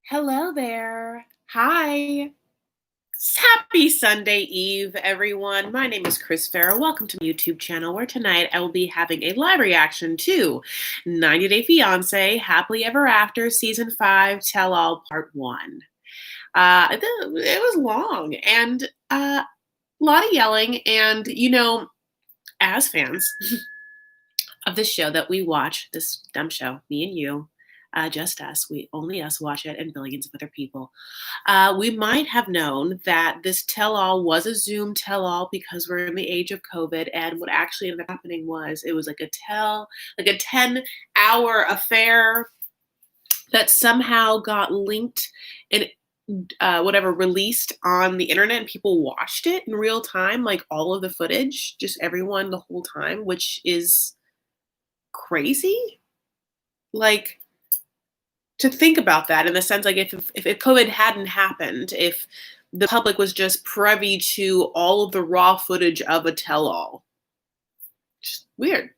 Hello there. Hi. Happy Sunday Eve, everyone. My name is Chris Farrow. Welcome to my YouTube channel, where tonight I will be having a live reaction to 90 Day Fiance Happily Ever After Season 5 Tell All Part 1. It was long and a lot of yelling. And, as fans of this show that we watch, this dumb show, me and you, just us, only us watch it, and billions of other people. We might have known that this tell-all was a Zoom tell-all because we're in the age of COVID, and what actually ended up happening was it was like a 10-hour affair that somehow got linked and whatever released on the internet, and people watched it in real time, like all of the footage, just everyone the whole time, which is crazy. Like, to think about that in the sense, like, if COVID hadn't happened, if the public was just privy to all of the raw footage of a tell-all, just weird,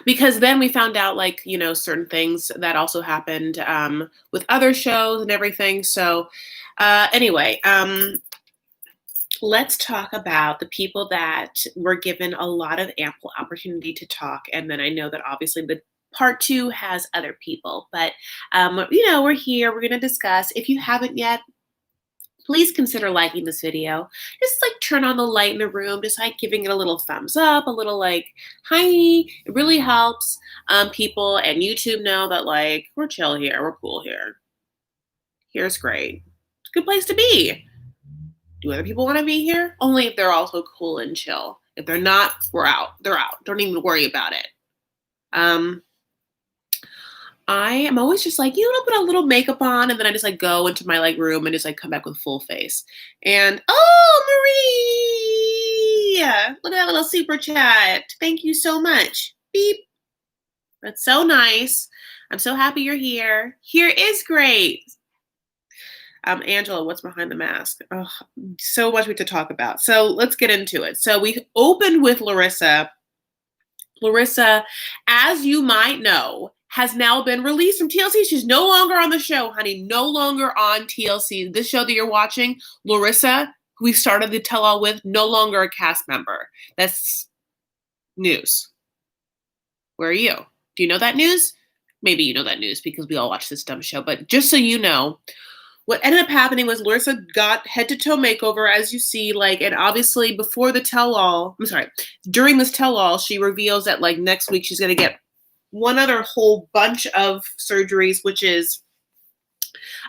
because then we found out, like, certain things that also happened with other shows and everything. So anyway, let's talk about the people that were given a lot of ample opportunity to talk. And then I know that obviously the part two has other people, but we're here, we're going to discuss. If you haven't yet, please consider liking this video. Just like turn on the light in the room, just like giving it a little thumbs up, a little like, hi. It really helps people and YouTube know that, like, we're chill here, we're cool here. Here's great. It's a good place to be. Do other people want to be here? Only if they're also cool and chill. If they're not, we're out. They're out. Don't even worry about it. I am always just like, I'll put a little makeup on, and then I just like go into my like room and just like come back with full face. And oh, Marie, look at that little super chat. Thank you so much. Beep. That's so nice. I'm so happy you're here. Here is great. Angela, what's behind the mask? Oh, so much we to talk about. So let's get into it. So we opened with Larissa. Larissa, as you might know, has now been released from TLC. She's no longer on the show, honey. No longer on TLC. This show that you're watching, Larissa, who we started the tell-all with, no longer a cast member. That's news. Where are you? Do you know that news? Maybe you know that news because we all watch this dumb show. But just so you know, what ended up happening was Larissa got head-to-toe makeover, as you see, like, and obviously before the tell-all, during this tell-all, she reveals that, like, next week she's going to get one other whole bunch of surgeries, which is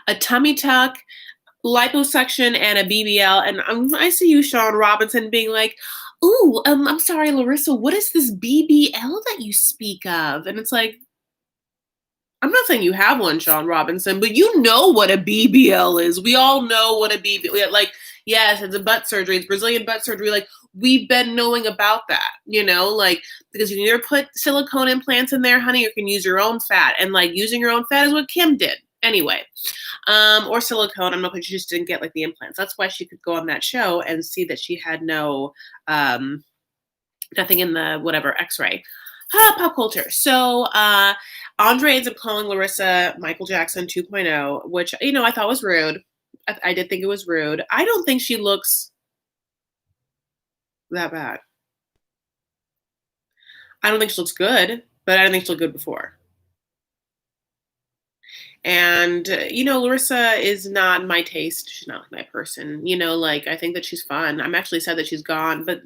a tummy tuck, liposuction, and a BBL. And I see you, Sean Robinson, being like, ooh, I'm sorry, Larissa, what is this BBL that you speak of? And it's like, I'm not saying you have one, Sean Robinson, but you know what a BBL is. We all know what a BBL, like, yes, it's a butt surgery. It's Brazilian butt surgery. Like, we've been knowing about that, like, because you can either put silicone implants in there, honey, or you can use your own fat. And, like, using your own fat is what Kim did anyway. Or silicone. I'm not she just didn't get, like, the implants. That's why she could go on that show and see that she had nothing in the whatever x-ray. Pop culture. So Andre ends up calling Larissa Michael Jackson 2.0, which, I thought was rude. I did think it was rude. I don't think she looks that bad. I don't think she looks good, but I don't think she looked good before. And, Larissa is not my taste. She's not my person. Like, I think that she's fun. I'm actually sad that she's gone. But,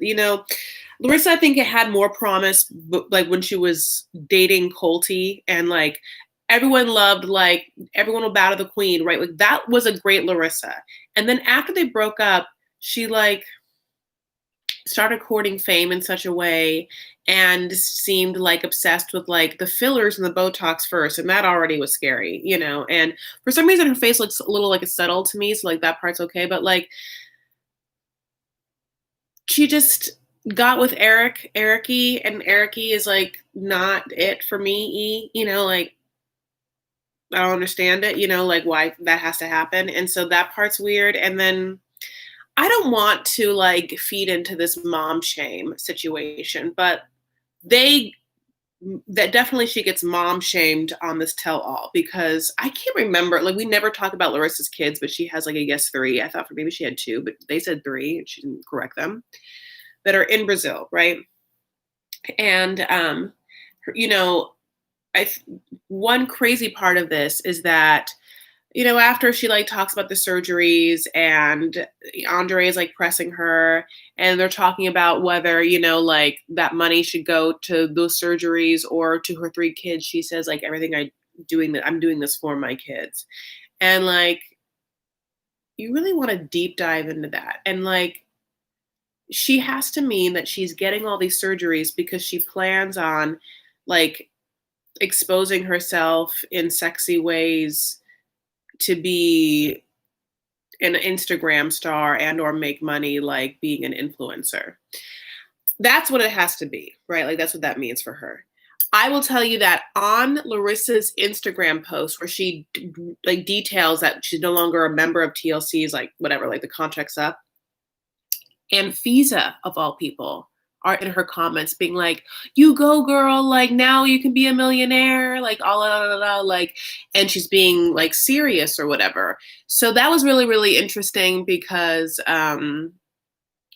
Larissa, I think it had more promise, like, when she was dating Colty, and, like, everyone loved, like, everyone will bow to the queen, right? Like, that was a great Larissa. And then after they broke up, she, like, started courting fame in such a way and seemed like obsessed with, like, the fillers and the Botox first. And that already was scary, and for some reason her face looks a little like it's subtle to me. So, like, that part's okay. But, like, she just got with Eric-y, and Eric-y is, like, not it for me. Like, I don't understand it, like, why that has to happen. And so that part's weird. And then I don't want to, like, feed into this mom shame situation, but they that definitely she gets mom shamed on this tell all because I can't remember. Like we never talked about Larissa's kids, but she has like I guess three. I thought for maybe she had two, but they said three, and she didn't correct them. That are in Brazil, right? And you know, I one crazy part of this is that after she like talks about the surgeries and Andre is like pressing her and they're talking about whether, like that money should go to those surgeries or to her three kids. She says like everything I'm doing this for my kids. And like you really want to deep dive into that. And like she has to mean that she's getting all these surgeries because she plans on like exposing herself in sexy ways to be an Instagram star and or make money like being an influencer. That's what it has to be, right? Like that's what that means for her. I will tell you that on Larissa's Instagram post where she like details that she's no longer a member of TLC's like whatever, like the contract's up. And Fiza of all people are in her comments being like, you go girl, like now you can be a millionaire, like all like, and she's being like serious or whatever. So that was really, really interesting because I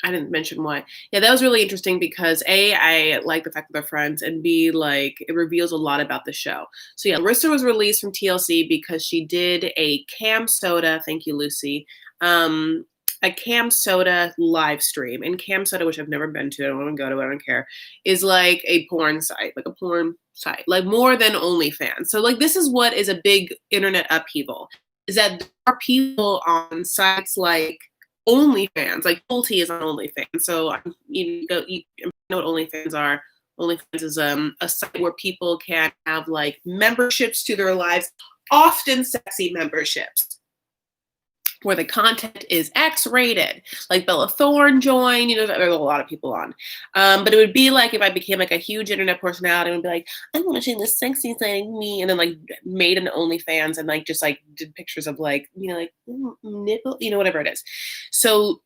didn't mention why. Yeah, that was really interesting because A, I like the fact that they're friends, and B, like it reveals a lot about the show. So yeah, Larissa was released from TLC because she did a Cam Soda, thank you, Lucy, a Cam Soda live stream. And Cam Soda, which I've never been to, I don't want to go to, I don't care, is like a porn site, like a porn site, like more than OnlyFans. So like this is what is a big internet upheaval, is that there are people on sites like OnlyFans, like Pulte is on OnlyFans. So you know what OnlyFans are. OnlyFans is a site where people can have like memberships to their lives, often sexy memberships, where the content is X-rated. Like Bella Thorne joined, there's a lot of people on. But it would be like if I became like a huge internet personality and would be like, I'm watching this sexy thing, me, and then like made an OnlyFans and like just like did pictures of like, like nipple, whatever it is. So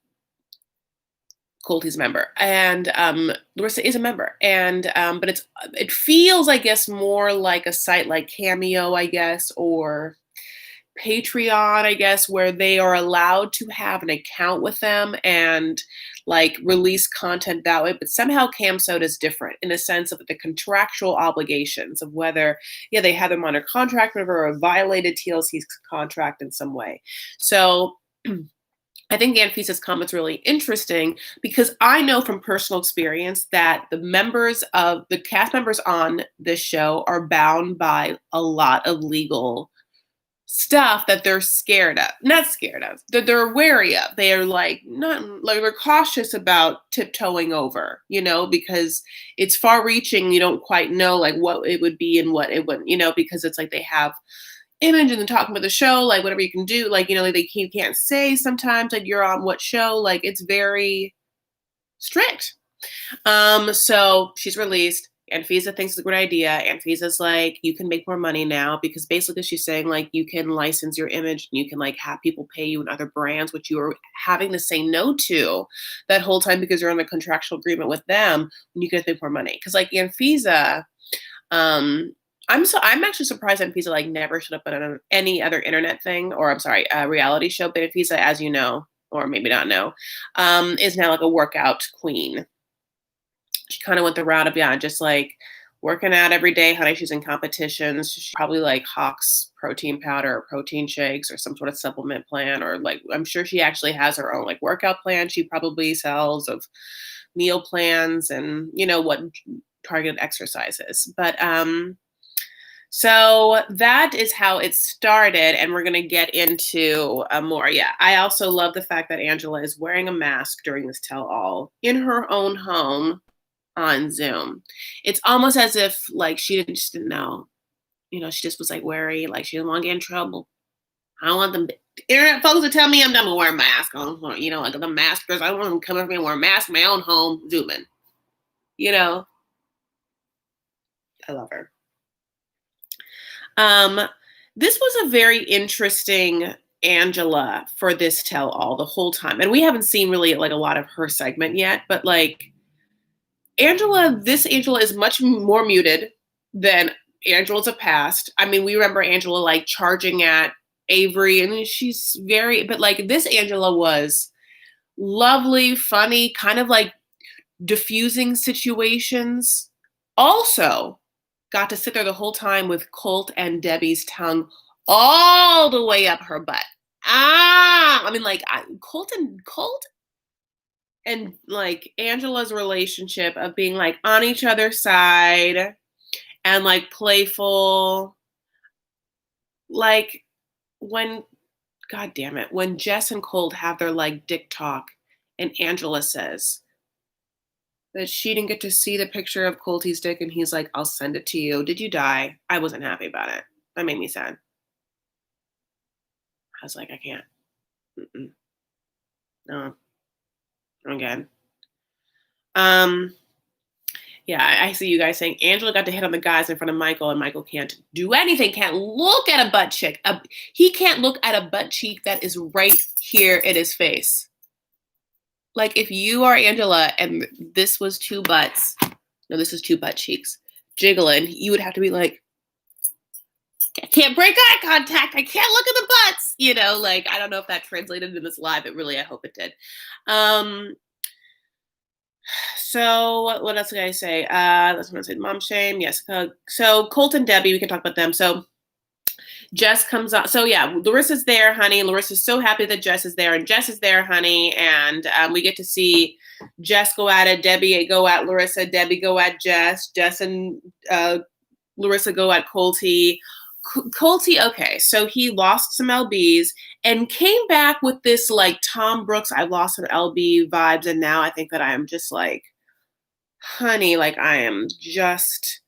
Colty's a member, and Larissa is a member, and but it feels, I guess, more like a site like Cameo, I guess, or Patreon, I guess, where they are allowed to have an account with them and like release content that way. But somehow CamSoda is different in the sense of the contractual obligations of whether, they have them under contract or violated TLC's contract in some way. So I think Anfisa's comment's really interesting because I know from personal experience that the cast members on this show are bound by a lot of legal stuff that they're not scared of, that they're wary of. They are like, not like they're cautious about tiptoeing over, because it's far reaching. You don't quite know like what it would be and what it wouldn't, because it's like they have image and then talking about the show, like whatever you can do, like, you can't say sometimes like you're on what show, like it's very strict. So she's released. Anfisa thinks it's a great idea. Anfisa's like, you can make more money now because basically she's saying like you can license your image and you can like have people pay you in other brands, which you were having to say no to that whole time because you're on the contractual agreement with them and you can make more money. Because like Anfisa, I'm actually surprised Anfisa like never showed up on any other internet thing, or I'm sorry, reality show. But Anfisa, as you know, or maybe not know, is now like a workout queen. She kind of went the route of just like working out every day. Honey, she's in competitions. She probably like hawks protein powder or protein shakes or some sort of supplement plan, or like I'm sure she actually has her own like workout plan. She probably sells of meal plans and what targeted exercises. But so that is how it started, and we're going to get into more. Yeah, I also love the fact that Angela is wearing a mask during this tell-all in her own home on Zoom. It's almost as if like she just didn't know. She just was like wary, like she didn't want to get in trouble. I don't want them internet folks to tell me I'm gonna wear a mask on, like the maskers. I don't want them to come over me and wear a mask in my own home, zooming. I love her. This was a very interesting Angela for this tell all the whole time. And we haven't seen really like a lot of her segment yet, but like this Angela is much more muted. Then Angela's a past. I mean, we remember Angela like charging at Avery, and she's very, but like this Angela was lovely, funny, kind of like diffusing situations. Also, got to sit there the whole time with Colt and Debbie's tongue all the way up her butt. I mean, like Colt and like Angela's relationship of being like on each other's side and like playful, like when God damn it, when Jess and Colt have their like dick talk, and Angela says that she didn't get to see the picture of Colty's dick, and he's like, "I'll send it to you." Did you die? I wasn't happy about it. That made me sad. I was like, I can't. Mm-mm. No, I'm good. Um, yeah, I see you guys saying Angela got to hit on the guys in front of Michael, and Michael can't do anything. Can't look at a butt cheek. He can't look at a butt cheek that is right here in his face. Like if you are Angela and this was two butts, no, this is two butt cheeks jiggling, you would have to be like, I can't break eye contact. I can't look at the butts. You know, like I don't know if that translated in this live. It really, I hope it did. Um, so what else did I say? That's what I said. Mom shame. Yes. So Colt and Debbie, we can talk about them. So Jess comes on. So yeah, Larissa's there, honey. Larissa's so happy that Jess is there, and Jess is there, honey. And we get to see Jess go at it, Debbie go at Larissa, Debbie go at Jess, Jess and Larissa go at Colty. Colty, okay, so he lost some LBs and came back with this like Tom Brooks, I lost some LB vibes, and now I think that I am just like, honey, like I am just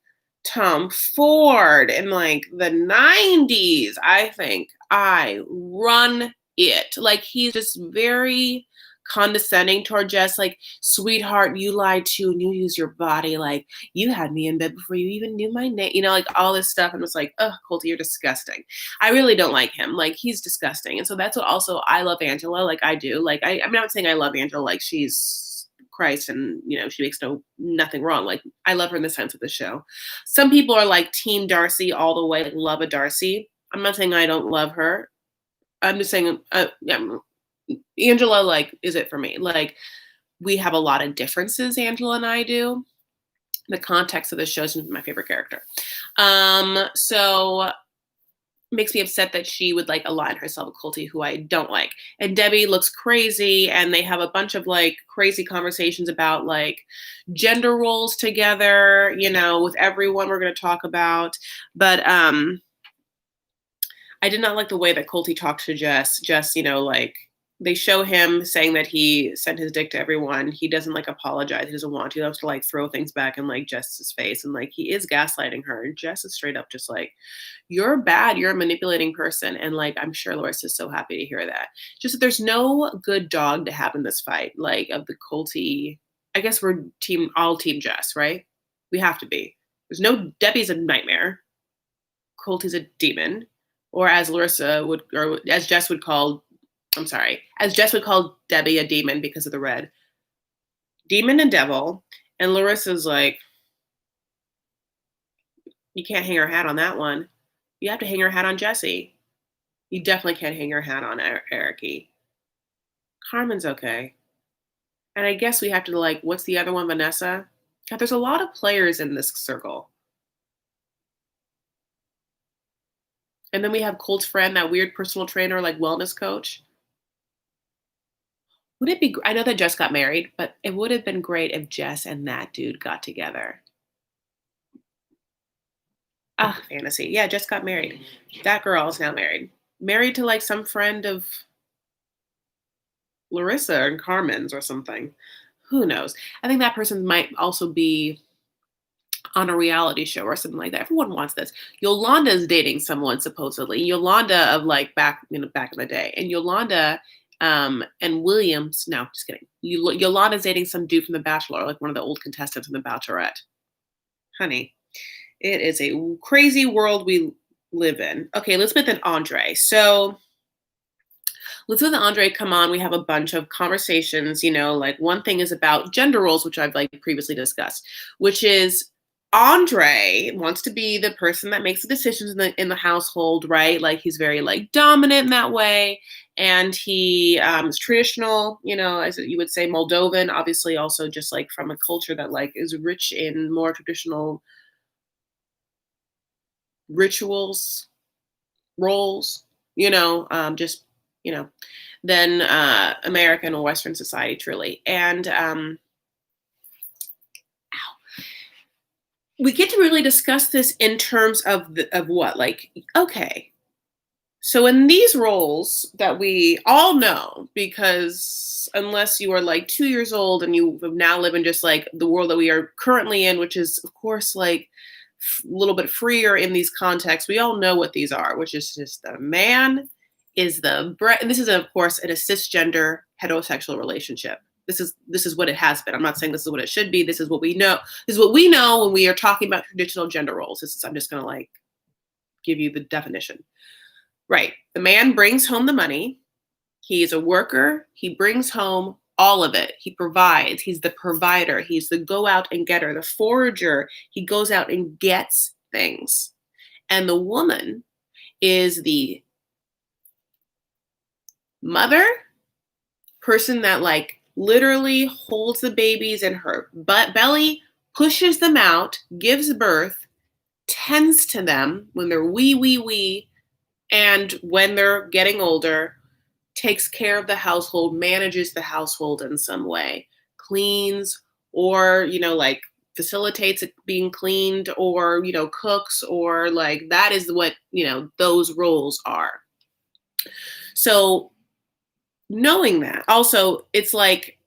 Tom Ford in like the 90s. I think I run it. Like he's just very condescending toward Jess, like, sweetheart, you lied too, and you use your body. Like, you had me in bed before you even knew my name, you know, like all this stuff. And it's like, oh, Colty, you're disgusting. I really don't like him. Like, he's disgusting. And so that's what also I love Angela. Like, I do. Like, I'm not saying I love Angela like she's Christ and you know she makes nothing wrong. Like I love her in the sense of the show. Some people are like Team Darcy all the way, like love a Darcy. I'm not saying I don't love her. I'm just saying, yeah, Angela like is it for me. Like we have a lot of differences, Angela and I do. The context of the show is my favorite character. So makes me upset that she would like align herself with Colty, who I don't like. And Debbie looks crazy, and they have a bunch of like crazy conversations about like gender roles together, you know, with everyone we're going to talk about. But I did not like the way that Colty talks to Jess. Jess, you know, like they show him saying that he sent his dick to everyone. He doesn't like apologize. He doesn't want to. He loves to like throw things back in like Jess's face. And like he is gaslighting her. And Jess is straight up just like, you're bad. You're a manipulating person. And like, I'm sure Larissa's so happy to hear that. Just that there's no good dog to have in this fight. Like of the Colty, I guess we're all team Jess, right? We have to be. There's no, Debbie's a nightmare. Colty's a demon. Or as Larissa would, or as Jess would call, I'm sorry, as Jess would call Debbie a demon because of the red. Demon and devil. And Larissa's like, you can't hang her hat on that one. You have to hang your hat on Jesse. You definitely can't hang your hat on Ericy. Carmen's okay. And I guess we have to like, what's the other one, Vanessa? God, there's a lot of players in this circle. And then we have Colt's friend, that weird personal trainer, like wellness coach. Would it be, I know that Jess got married, but it would have been great if Jess and that dude got together. Ah, fantasy. Yeah, Jess got married. That girl is now married. Married to like some friend of Larissa and Carmen's or something. Who knows? I think that person might also be on a reality show or something like that. Everyone wants this. Yolanda is dating someone supposedly. Yolanda of like back in the day. And Yolanda and Williams, no, just kidding. Yolanda's dating some dude from The Bachelor, like one of the old contestants in The Bachelorette. Honey, it is a crazy world we live in. Okay, Elizabeth and Andre. So Elizabeth and Andre come on. We have a bunch of conversations, you know, like one thing is about gender roles, which I've like previously discussed, which is Andre wants to be the person that makes the decisions in the household, right? Like he's very like dominant in that way, and he is traditional, as you would say, Moldovan. Obviously, also just like from a culture that like is rich in more traditional rituals, roles, just you know, than American or Western society, truly. And we get to really discuss this in terms of of what, like, okay, so in these roles that we all know, because unless you are like 2 years old and you have now live in just like the world that we are currently in, which is of course like a little bit freer in these contexts, we all know what these are, which is just the man is and this is of course in a cisgender heterosexual relationship. This is what it has been. I'm not saying this is what it should be. This is what we know. This is what we know when we are talking about traditional gender roles. I'm just gonna like give you the definition. Right. The man brings home the money. He is a worker. He brings home all of it. He provides. He's the provider. He's the go out and getter, the forager. He goes out and gets things. And the woman is the mother, person that like literally holds the babies in her belly, pushes them out, gives birth, tends to them when they're wee, and when they're getting older, takes care of the household, manages the household in some way, cleans or, like facilitates it being cleaned or, cooks or like that is what, those roles are. So knowing that also, it's like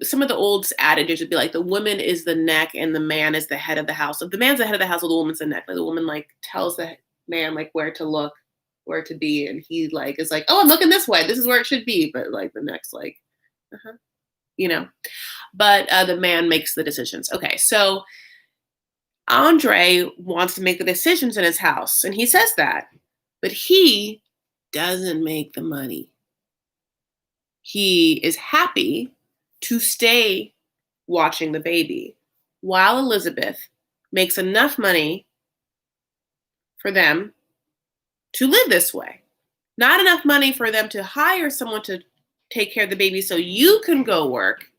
some of the old adages would be like the woman is the neck and the man is the head of the house. If the man's the head of the house, the woman's the neck. Like the woman like tells the man like where to look, where to be, and he like is like, oh, I'm looking this way. This is where it should be. But like the next like, uh-huh, you know. But the man makes the decisions. Okay, so Andre wants to make the decisions in his house, and he says that, but he doesn't make the money. He is happy to stay watching the baby while Elizabeth makes enough money for them to live this way. Not enough money for them to hire someone to take care of the baby so you can go work.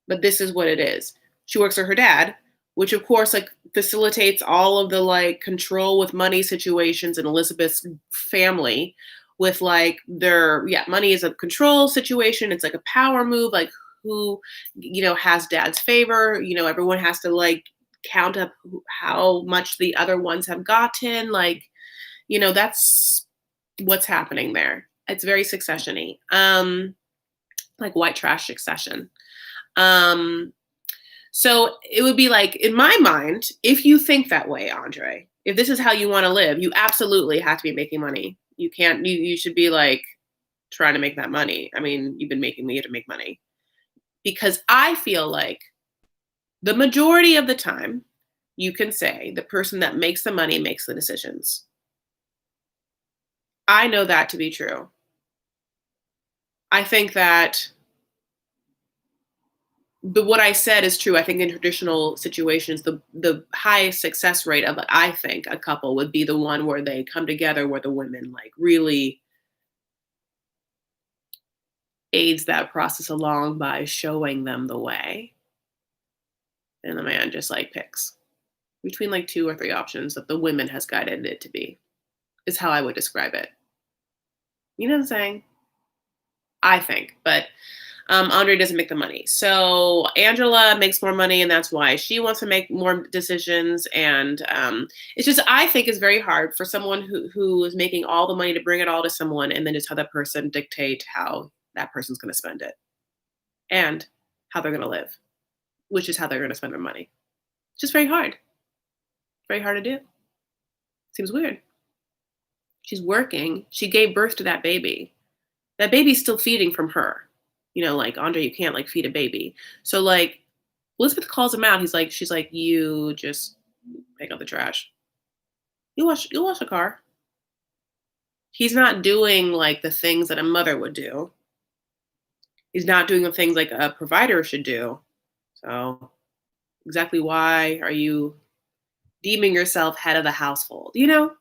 But this is what it is. She works for her dad, which of course like facilitates all of the like control with money situations in Elizabeth's family with like money is a control situation. It's like a power move, like who, has dad's favor. Everyone has to like count up how much the other ones have gotten. Like, that's what's happening there. It's very succession-y. Like white trash succession. So it would be like, in my mind, if you think that way, Andre, if this is how you want to live, you absolutely have to be making money. You can't, you should be like trying to make that money. I mean, you've been making me to make money. Because I feel like the majority of the time, you can say the person that makes the money makes the decisions. I know that to be true. I think that what I said is true. I think in traditional situations, the highest success rate of I think a couple would be the one where they come together, where the women like really aids that process along by showing them the way, and the man just like picks between like 2 or 3 options that the women has guided it to be. Is how I would describe it. You know what I'm saying? I think, but Andre doesn't make the money. So Angela makes more money, and that's why she wants to make more decisions. And it's just, I think it's very hard for someone who is making all the money to bring it all to someone and then just have that person dictate how that person's going to spend it and how they're going to live, which is how they're going to spend their money. It's just very hard. Very hard to do. Seems weird. She's working. She gave birth to that baby. That baby's still feeding from her. Like, Andre, you can't like feed a baby. So like Elizabeth calls him out. She's like, you just pick up the trash. You wash the car. He's not doing like the things that a mother would do. He's not doing the things like a provider should do. So Exactly why are you deeming yourself head of the household? You know?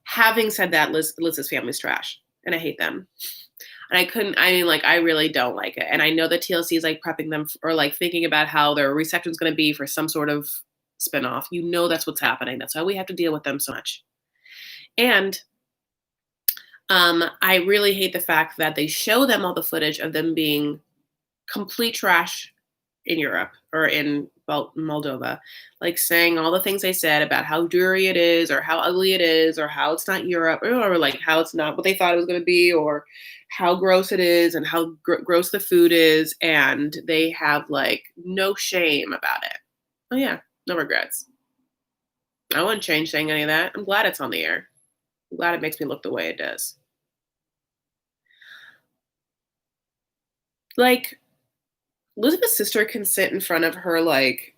Having said that, Liz's family's trash, and I hate them. And I mean, like, I really don't like it. And I know that TLC is like prepping them or like thinking about how their reception's going to be for some sort of spinoff. You know, that's what's happening. That's why we have to deal with them so much. And I really hate the fact that they show them all the footage of them being complete trash in Europe or in Moldova, like saying all the things they said about how dirty it is or how ugly it is or how it's not Europe or like how it's not what they thought it was going to be or how gross it is and how gross the food is. And they have like no shame about it. Oh, yeah, no regrets. I wouldn't change saying any of that. I'm glad it's on the air. I'm glad it makes me look the way it does. Like, Elizabeth's sister can sit in front of her, like,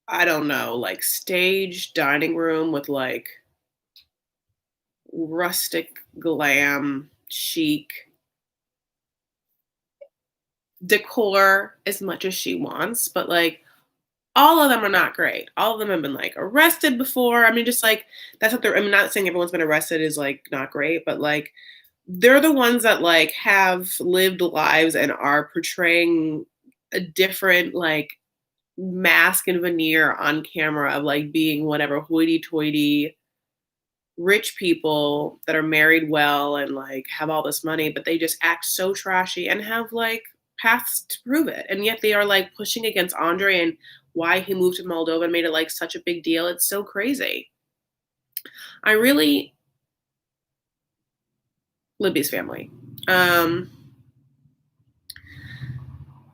I don't know, like stage dining room with like rustic glam chic decor as much as she wants, but like all of them are not great. All of them have been like arrested before. I mean, just like that's what they're. I'm not saying everyone's been arrested is like not great, but like they're the ones that like have lived lives and are portraying a different like mask and veneer on camera of like being whatever hoity-toity rich people that are married well and like have all this money, but they just act so trashy and have like paths to prove it. And yet they are like pushing against Andre and why he moved to Moldova and made it like such a big deal. It's so crazy. I really Libby's family. Um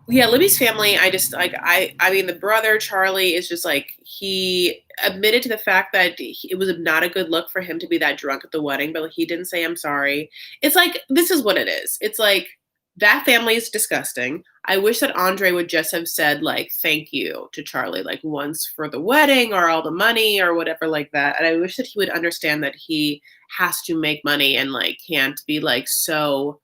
yeah, Libby's family, I just like I mean the brother Charlie is just like he admitted to the fact that it was not a good look for him to be that drunk at the wedding, but like, he didn't say I'm sorry. It's like this is what it is. It's like that family is disgusting. I wish that Andre would just have said like thank you to Charlie like once for the wedding or all the money or whatever like that. And I wish that he would understand that he has to make money and like can't be like so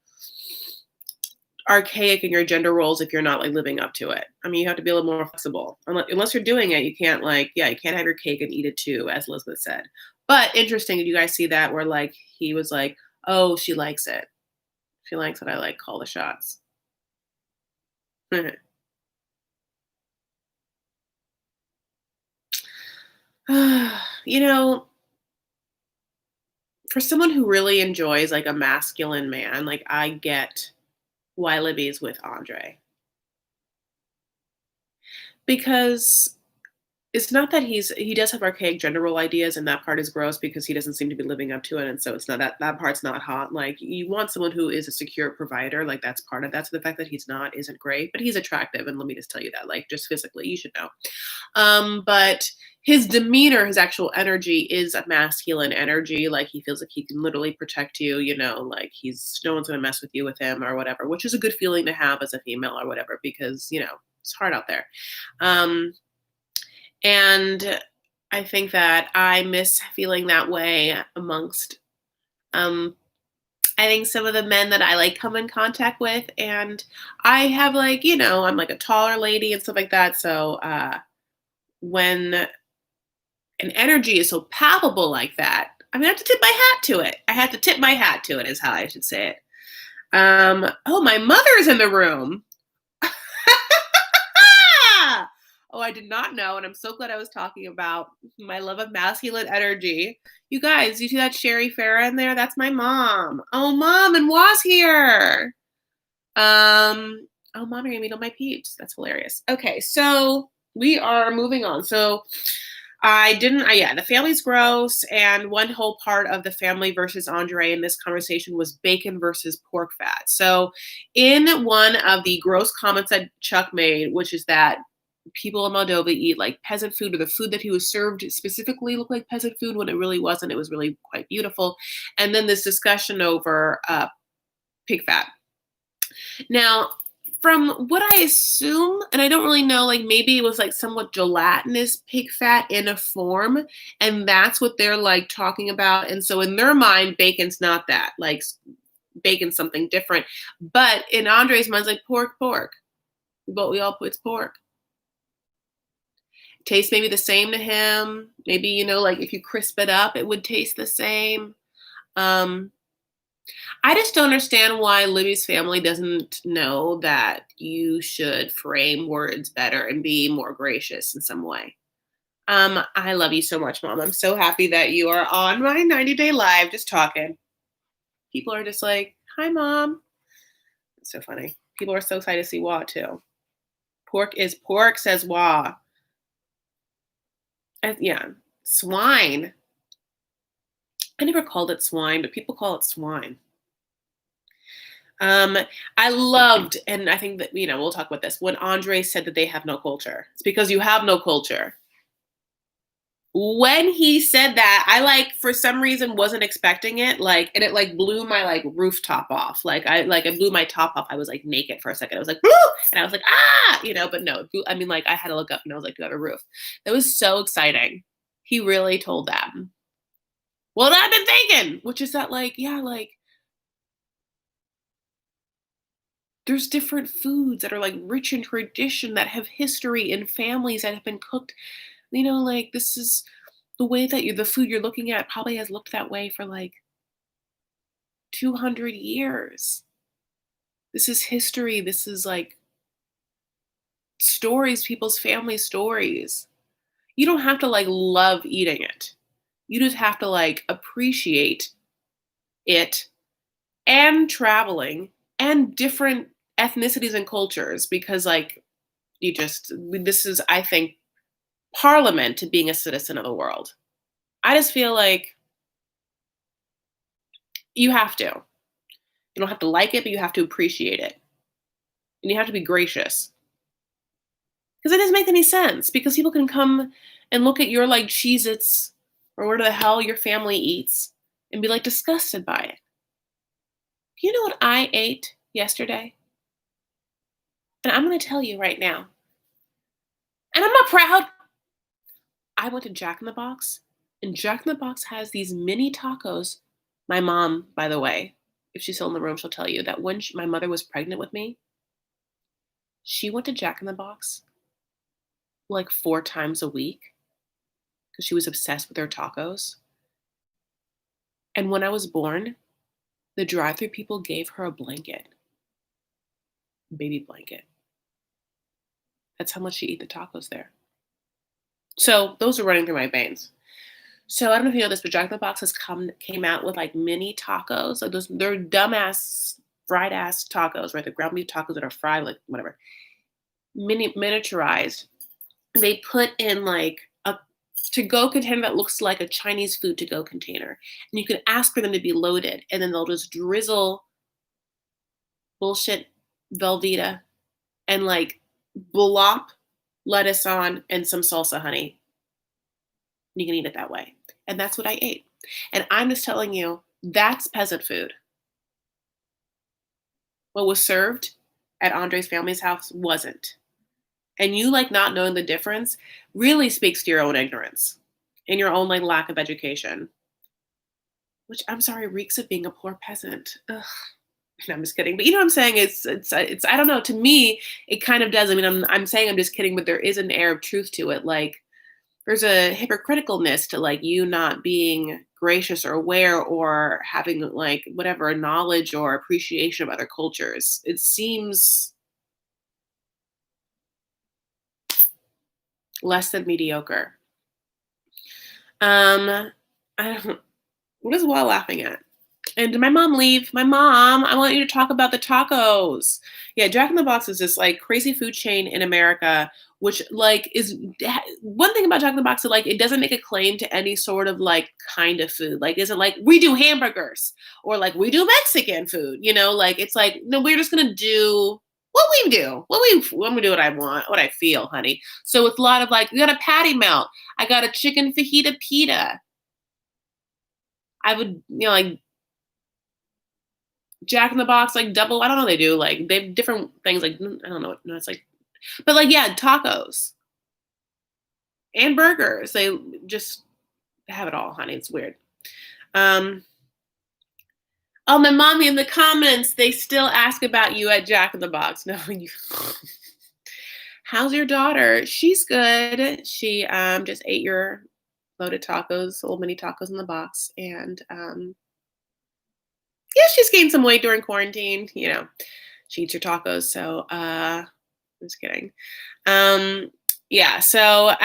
archaic in your gender roles if you're not like living up to it. I mean, you have to be a little more flexible. Unless you're doing it, you can't like, yeah, you can't have your cake and eat it too, as Elizabeth said. But interesting, did you guys see that where like he was like, oh, she likes it. She likes that I like call the shots. You know, for someone who really enjoys like a masculine man, like I get why Libby's with Andre. Because it's not that he does have archaic gender role ideas, and that part is gross because he doesn't seem to be living up to it, and so it's not that part's not hot. Like you want someone who is a secure provider, like that's part of that. So the fact that he's not isn't great, but he's attractive, and let me just tell you that, like just physically, you should know. But his demeanor, his actual energy is a masculine energy. Like he feels like he can literally protect you, you know, like he's no one's gonna mess with you with him or whatever, which is a good feeling to have as a female or whatever, because you know, it's hard out there. Um, and I think that I miss feeling that way amongst, um, I think some of the men that I like come in contact with. And I have like, you know, I'm like a taller lady and stuff like that. So when an energy is so palpable like that, I mean, I have to tip my hat to it. I have to tip my hat to it, is how I should say it. Oh, my mother's in the room. Ah! Oh, I did not know, and I'm so glad I was talking about my love of masculine energy. You guys, you see that Sherry Farrah in there? That's my mom. Oh, mom, and was here. Oh, mom, you're gonna meet all my peeps. That's hilarious. Okay, so we are moving on. So yeah, the family's gross, and one whole part of the family versus Andre in this conversation was bacon versus pork fat. So, in one of the gross comments that Chuck made, which is that people in Moldova eat like peasant food, or the food that he was served specifically looked like peasant food when it really wasn't. It was really quite beautiful. And then this discussion over pig fat. Now, from what I assume, and I don't really know, like maybe it was like somewhat gelatinous pig fat in a form, and that's what they're like talking about. And so in their mind, bacon's not that. Like bacon's something different. But in Andre's mind, it's like pork, pork. But we all put it's pork. Tastes maybe the same to him. Maybe, like if you crisp it up, it would taste the same. Um, I just don't understand why Libby's family doesn't know that you should frame words better and be more gracious in some way. I love you so much, Mom. I'm so happy that you are on my 90-day live just talking. People are just like, hi, Mom. It's so funny. People are so excited to see Wah, too. Pork is pork, says Wah. Yeah. Swine. I never called it swine, but people call it swine. Um, I loved, and I think that, we'll talk about this, when Andre said that they have no culture. It's because you have no culture. When he said that, I for some reason wasn't expecting it, and it blew my rooftop off. It blew my top off. I was naked for a second. I was like, woo! And I was like, ah, but no, I mean, I had to look up and I was like, do I have a roof? That was so exciting. He really told them. Well, I've been thinking, which is that yeah, there's different foods that are rich in tradition that have history and families that have been cooked. This is the way that the food you're looking at probably has looked that way for 200 years. This is history. This is stories, people's family stories. You don't have to love eating it. You just have to appreciate it and traveling and different ethnicities and cultures because this is, I think, parliament to being a citizen of the world. I just feel like you have to. You don't have to like it, but you have to appreciate it. And you have to be gracious. Because it doesn't make any sense. Because people can come and look at your Cheez-Its or whatever the hell your family eats and be disgusted by it. Do you know what I ate yesterday? And I'm going to tell you right now. And I'm not proud. I went to Jack in the Box, and Jack in the Box has these mini tacos. My mom, by the way, if she's still in the room, she'll tell you that when my mother was pregnant with me, she went to Jack in the Box 4 times a week because she was obsessed with their tacos. And when I was born, the drive-thru people gave her a blanket, baby blanket. That's how much she ate the tacos there. So those are running through my veins. So I don't know if you know this, but Jack in the Box came out with mini tacos. They're dumbass fried ass tacos, right? The ground beef tacos that are fried, whatever. Miniaturized. They put in a to-go container that looks like a Chinese food to-go container. And you can ask for them to be loaded. And then they'll just drizzle bullshit Velveeta and blop lettuce on and some salsa honey. You can eat it that way. And that's what I ate. And I'm just telling you, that's peasant food. What was served at Andre's family's house wasn't. And you not knowing the difference really speaks to your own ignorance and your own lack of education. Which, I'm sorry, reeks of being a poor peasant. Ugh. No, I'm just kidding. But you know what I'm saying? It's I don't know. To me, it kind of does. I mean, I'm saying I'm just kidding, but there is an air of truth to it. There's a hypocriticalness to you not being gracious or aware or having whatever knowledge or appreciation of other cultures. It seems less than mediocre. I don't. What is Wall laughing at? And did my mom leave? My mom, I want you to talk about the tacos. Yeah, Jack in the Box is this crazy food chain in America, which is one thing about Jack in the Box that it doesn't make a claim to any sort of kind of food. Isn't we do hamburgers or we do Mexican food. It's no, we're just gonna do what we do. I'm gonna do what I want, what I feel, honey. So it's a lot of we got a patty melt. I got a chicken fajita pita. I would Jack in the Box, double. I don't know. They do they have different things. I don't know. No, it's but yeah, tacos and burgers. They just have it all, honey. It's weird. Oh, my mommy in the comments. They still ask about you at Jack in the Box. No, you. How's your daughter? She's good. She just ate your loaded tacos, little mini tacos in the box, and yeah, she's gained some weight during quarantine. She eats your tacos, so I'm just kidding. Um, yeah, so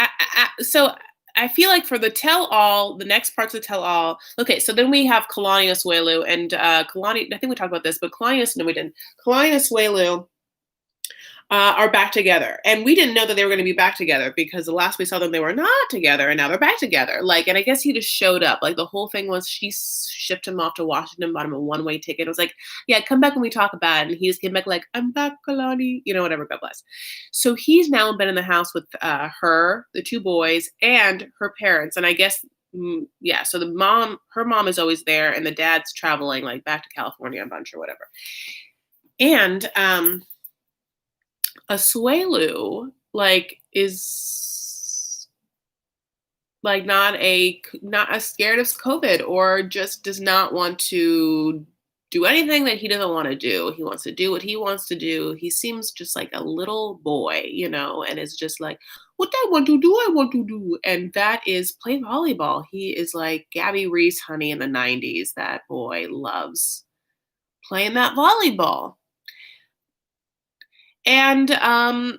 I feel like for the tell all, the next parts of tell all. Okay, so then we have Kalani Asuelu and Kalani. I think we talked about this, but no, we didn't. Kalani Asuelu are back together. And we didn't know that they were going to be back together because the last we saw them, they were not together, and now they're back together. Like, and I guess he just showed up. Like, the whole thing was she shipped him off to Washington, bought him a one-way ticket. It was like, yeah, come back when we talk about it. And he just came back like, I'm back, Kalani, whatever, God bless. So he's now been in the house with her, the two boys, and her parents. And I guess, yeah, so her mom is always there, and the dad's traveling like back to California a bunch or whatever. And Asuelu, like, is like not as scared of COVID, or just does not want to do anything that he doesn't want to do. He wants to do what he wants to do. He seems just like a little boy, and is just like, what I want to do, I want to do. And that is play volleyball. He is like Gabby Reese, honey, in the 90s. That boy loves playing that volleyball. And volleyball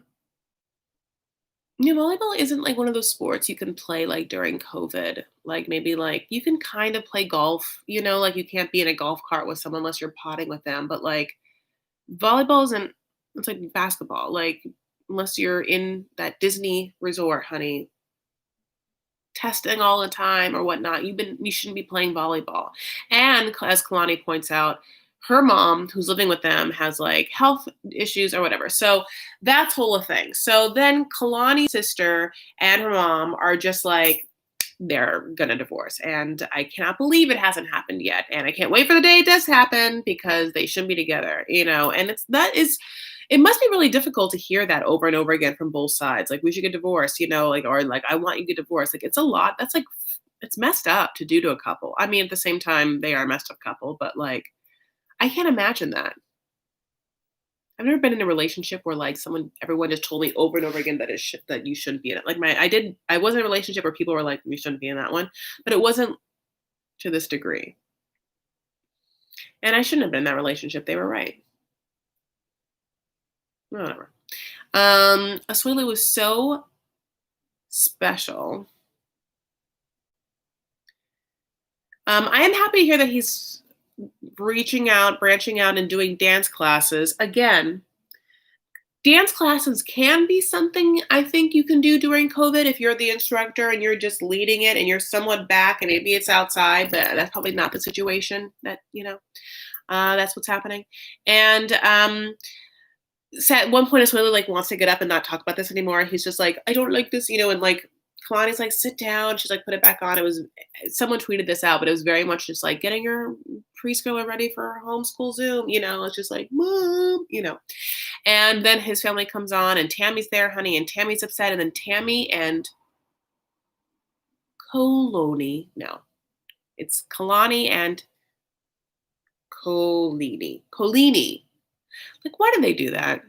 isn't like one of those sports you can play like during COVID. Like, maybe like you can kind of play golf, like you can't be in a golf cart with someone unless you're potting with them. But like volleyball isn't, it's like basketball. Like, unless you're in that Disney resort, honey, testing all the time or whatnot, you shouldn't be playing volleyball. And as Kalani points out, her mom, who's living with them, has like health issues or whatever. So that's whole thing. So then Kalani's sister and her mom are just like, they're gonna divorce. And I cannot believe it hasn't happened yet. And I can't wait for the day it does happen, because they shouldn't be together, and it must be really difficult to hear that over and over again from both sides. Like, we should get divorced, like, or like, I want you to get divorced. Like, it's a lot. That's like, it's messed up to do to a couple. I mean, at the same time, they are a messed up couple, but like, I can't imagine that. I've never been in a relationship where like everyone just told me over and over again that you shouldn't be in it. Like, I was in a relationship where people were like, you shouldn't be in that one, but it wasn't to this degree. And I shouldn't have been in that relationship. They were right. Whatever. Asuelu was so special. I am happy to hear that he's branching out and doing dance classes. Again, dance classes can be something I think you can do during COVID if you're the instructor and you're just leading it and you're somewhat back, and maybe it's outside, but that's probably not the situation that's what's happening. And so at one point, Asuelu like wants to get up and not talk about this anymore. He's just like, I don't like this, and like Kalani's like, sit down. She's like, put it back on. It was, someone tweeted this out, but it was very much just like getting your preschooler ready for homeschool Zoom. It's just like, mom, And then his family comes on, and Tammy's there, honey, and Tammy's upset. And then Tammy and it's Kalani and Colini. Like, why do they do that?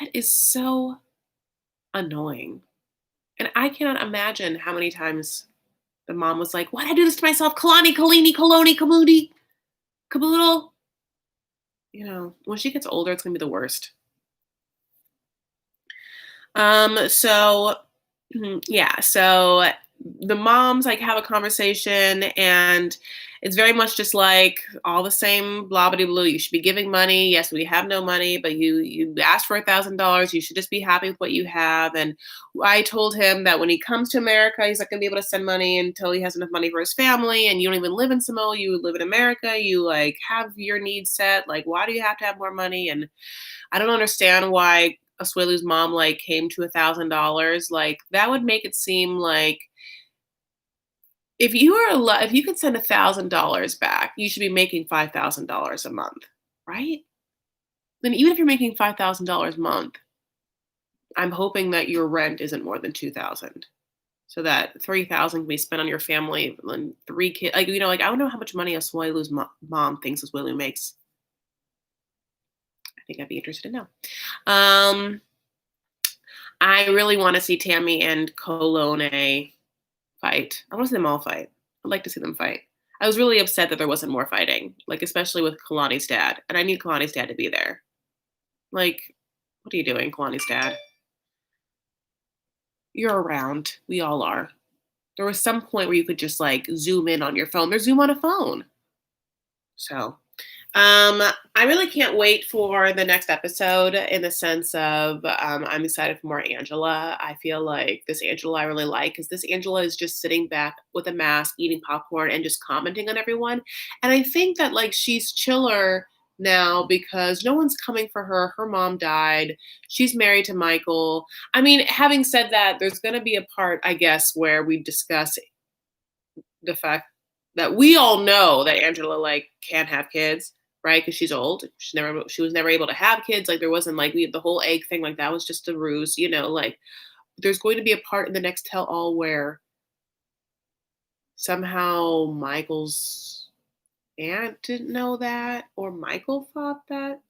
That is so annoying. And I cannot imagine how many times the mom was like, why'd I do this to myself? Kalani, Kalini, Koloni, Kamudi, Caboodle. When she gets older, it's going to be the worst. So the moms like have a conversation, and it's very much just like all the same blah blah blah. You should be giving money. Yes, we have no money, but you asked for $1,000. You should just be happy with what you have. And I told him that when he comes to America, he's not going to be able to send money until he has enough money for his family. And you don't even live in Samoa. You live in America. You like have your needs set. Like, why do you have to have more money? And I don't understand why Asuelu's mom like came to $1,000. Like, that would make it seem like if you could send $1,000 back, you should be making $5,000 a month, right? Then even if you're making $5,000 a month, I'm hoping that your rent isn't more than $2,000, so that $3,000 can be spent on your family and 3 kids. Like, like, I don't know how much money Asuelu's mom thinks Asuelu makes. I think I'd be interested to know. I really want to see Tammy and Colone fight. I want to see them all fight. I'd like to see them fight. I was really upset that there wasn't more fighting, like especially with Kalani's dad, and I need Kalani's dad to be there. Like, what are you doing, Kalani's dad? You're around. We all are. There was some point where you could just like zoom in on your phone. There's Zoom on a phone. So I really can't wait for the next episode in the sense of I'm excited for more Angela. I feel like this Angela I really like because this Angela is just sitting back with a mask, eating popcorn, and just commenting on everyone. And I think that like she's chiller now because no one's coming for her. Her mom died. She's married to Michael. I mean, having said that, there's going to be a part, I guess, where we discuss the fact that we all know that Angela like can't have kids, right? Because she's old. She was never able to have kids. Like there wasn't like we the whole egg thing. Like that was just a ruse, you know. Like there's going to be a part in the next tell all where somehow Michael's aunt didn't know that, or Michael thought that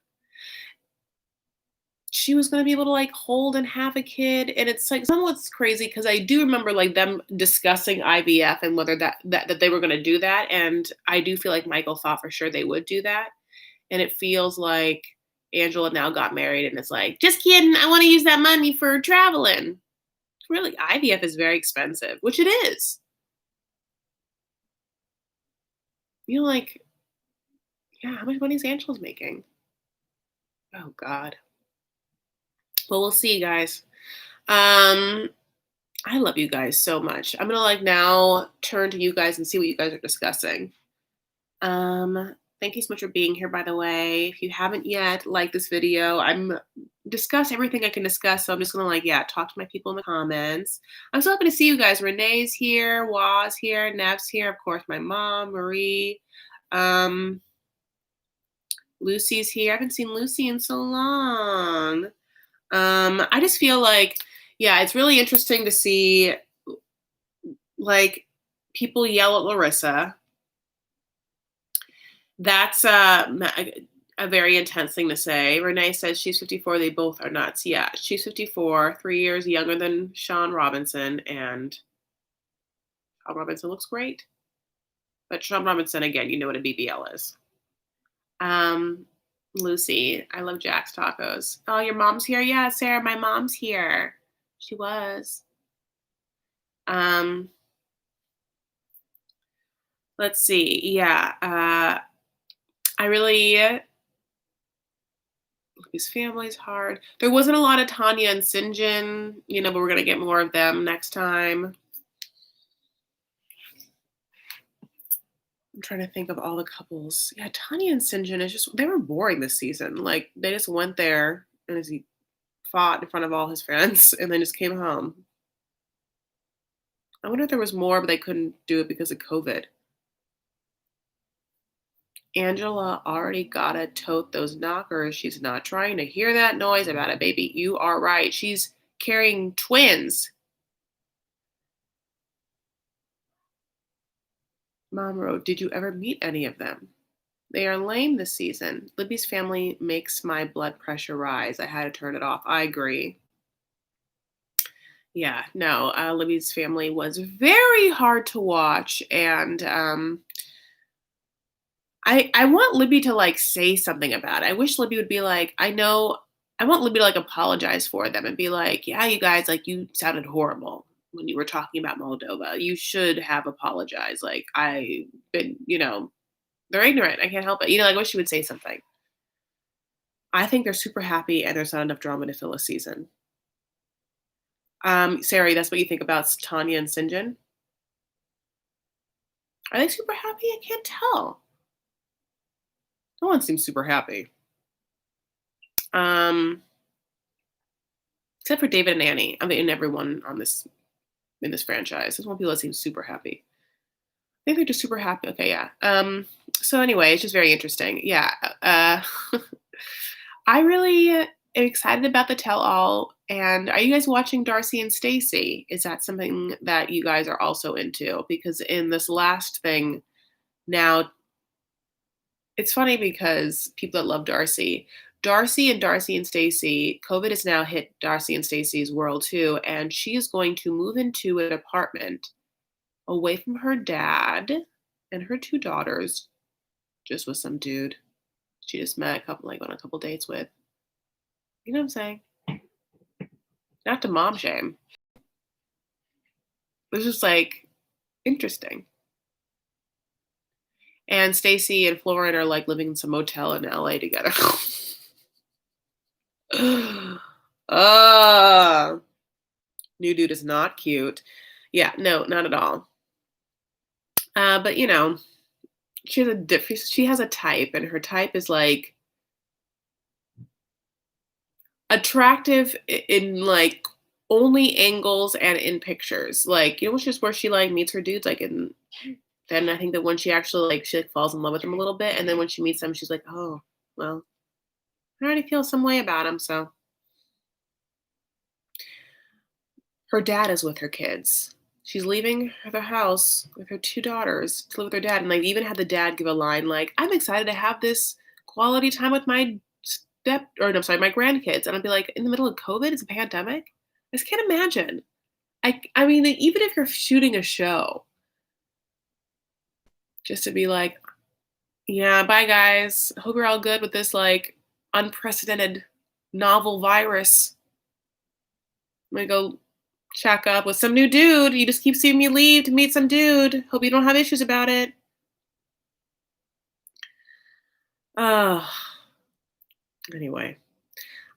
she was gonna be able to like hold and have a kid. And it's like somewhat crazy because I do remember like them discussing IVF and whether that they were gonna do that. And I do feel like Michael thought for sure they would do that. And it feels like Angela now got married and it's like, just kidding, I want to use that money for traveling. Really, IVF is very expensive, which it is. You know, like, yeah, how much money is Angela's making? Oh God. Well, we'll see, guys. Um, I love you guys so much. I'm gonna like now turn to you guys and see what you guys are discussing. Thank you so much for being here, by the way. If you haven't yet, like this video. I'm discuss everything I can discuss. So I'm just gonna like, yeah, talk to my people in the comments. I'm so happy to see you guys. Renee's here, Waz here, Nev's here, of course, my mom, Marie. Um, Lucy's here. I haven't seen Lucy in so long. I just feel like, yeah, it's really interesting to see like people yell at Larissa. That's a very intense thing to say. Renee says she's 54. They both are nuts. Yeah, she's 54, 3 years younger than Sean Robinson, and Sean Robinson looks great. But Sean Robinson, again, you know what a BBL is. Um, Lucy, I love Jack's tacos. Oh, your mom's here? Yeah, Sarah, my mom's here. She was. Um, let's see. Yeah, I really his family's hard. There wasn't a lot of Tanya and Sinjin, you know, but we're gonna get more of them next time. I'm trying to think of all the couples. Yeah, Tanya and Sinjin is just they were boring this season. Like they just went there and he fought in front of all his friends and then just came home. I wonder if there was more, but they couldn't do it because of COVID. Angela already gotta tote those knockers. She's not trying to hear that noise about it, baby. You are right. She's carrying twins. Mom wrote, did you ever meet any of them? They are lame this season. Libby's family makes my blood pressure rise. I had to turn it off. I agree. Yeah, no, Libby's family was very hard to watch. And I want Libby to like say something about it. I wish Libby would be like, I want Libby to like apologize for them and be like, yeah, you guys, like you sounded horrible when you were talking about Moldova. You should have apologized. Like I've been, you know, they're ignorant. I can't help it. You know, like I wish she would say something. I think they're super happy and there's not enough drama to fill a season. Sari, that's what you think about Tanya and Sinjin? Are they super happy? I can't tell. No one seems super happy. Except for David and Annie. I mean, everyone on this in this franchise. There's one people that seem super happy. I think they're just super happy. Okay, yeah. So anyway, it's just very interesting. Yeah. I really am excited about the tell all. And are you guys watching Darcy and Stacy? Is that something that you guys are also into? Because in this last thing, now it's funny because people that love Darcy, Darcy and Stacy, COVID has now hit Darcy and Stacy's world too, and she is going to move into an apartment away from her dad and her two daughters, just with some dude she just met a couple like on a couple dates with. You know what I'm saying? Not to mom shame. It's just like interesting. And Stacy and Florin are like living in some motel in LA together. Ah, new dude is not cute. Yeah, no, not at all. But she has a type, and her type is like attractive in like only angles and in pictures. Like, which is where she like meets her dudes, like in then I think that when she actually like she like falls in love with him a little bit, and then when she meets them, she's like, oh, well, I already feel some way about him. So her dad is with her kids. She's leaving the house with her two daughters to live with her dad, and like even had the dad give a line like, "I'm excited to have this quality time with my or no, sorry, my grandkids." And I'd be like, in the middle of COVID, it's a pandemic. I just can't imagine. I mean, even if you're shooting a show, just to be like, "Yeah, bye guys. Hope you're all good with this like unprecedented novel virus. I'm gonna go check up with some new dude. You just keep seeing me leave to meet some dude. Hope you don't have issues about it." Oh, anyway,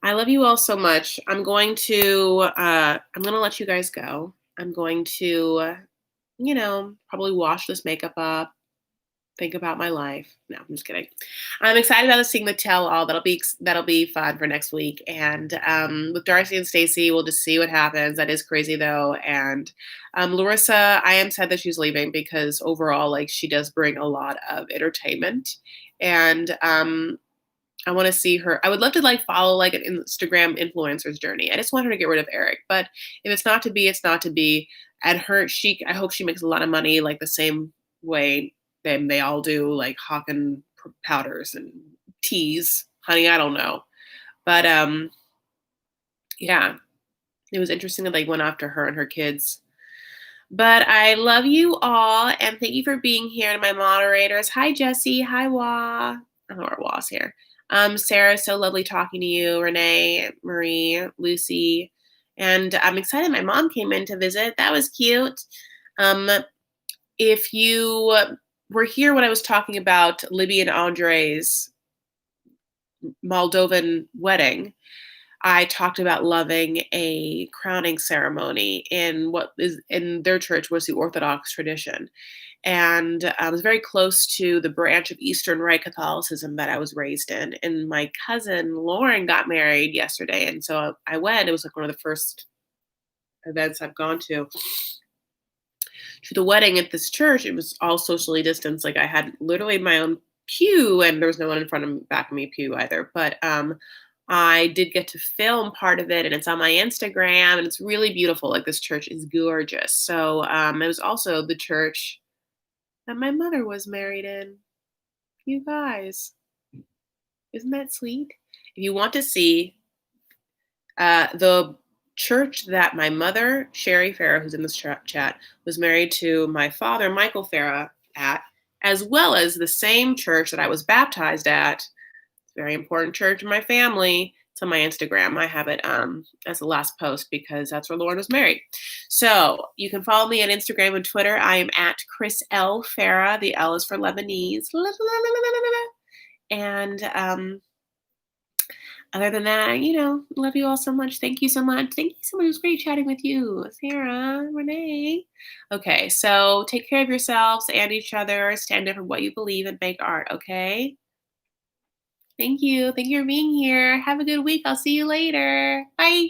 I love you all so much. I'm gonna let you guys go. I'm going to, probably wash this makeup up, think about my life. No, I'm just kidding. I'm excited about seeing the tell all. That'll be fun for next week. And with Darcy and Stacy, we'll just see what happens. That is crazy though. And Larissa, I am sad that she's leaving because overall, like she does bring a lot of entertainment. And I want to see her. I would love to like follow like an Instagram influencer's journey. I just want her to get rid of Eric. But if it's not to be, it's not to be. And I hope she makes a lot of money like the same way they all do, like hawking powders and teas. Honey, I don't know. But yeah, it was interesting that they went after her and her kids. But I love you all, and thank you for being here to my moderators. Hi, Jesse. Hi, Wah. I don't know our Wah's here. Sarah, so lovely talking to you. Renee, Marie, Lucy. And I'm excited my mom came in to visit. That was cute. Um, if you were here when I was talking about Libby and Andre's Moldovan wedding, I talked about loving a crowning ceremony in what is in their church was the Orthodox tradition. And I was very close to the branch of Eastern Rite Catholicism that I was raised in. And my cousin Lauren got married yesterday. And so I went. It was like one of the first events I've gone to the wedding at this church. It was all socially distanced. Like I had literally my own pew, and there was no one in front of back of me pew either. But I did get to film part of it, and it's on my Instagram, and it's really beautiful. Like this church is gorgeous. So it was also the church that my mother was married in. You guys, isn't that sweet? If you want to see the church that my mother, Sherry Farah, who's in this chat, was married to my father, Michael Farah, at, as well as the same church that I was baptized at. It's a very important church in my family. It's on my Instagram. I have it as the last post because that's where Lauren was married. So you can follow me on Instagram and Twitter. I am at Chris L. Farah. The L is for Lebanese. And other than that, love you all so much. Thank you so much. Thank you so much. It was great chatting with you, Sarah, Renee. Okay, so take care of yourselves and each other. Stand up for what you believe and make art, okay? Thank you. Thank you for being here. Have a good week. I'll see you later. Bye.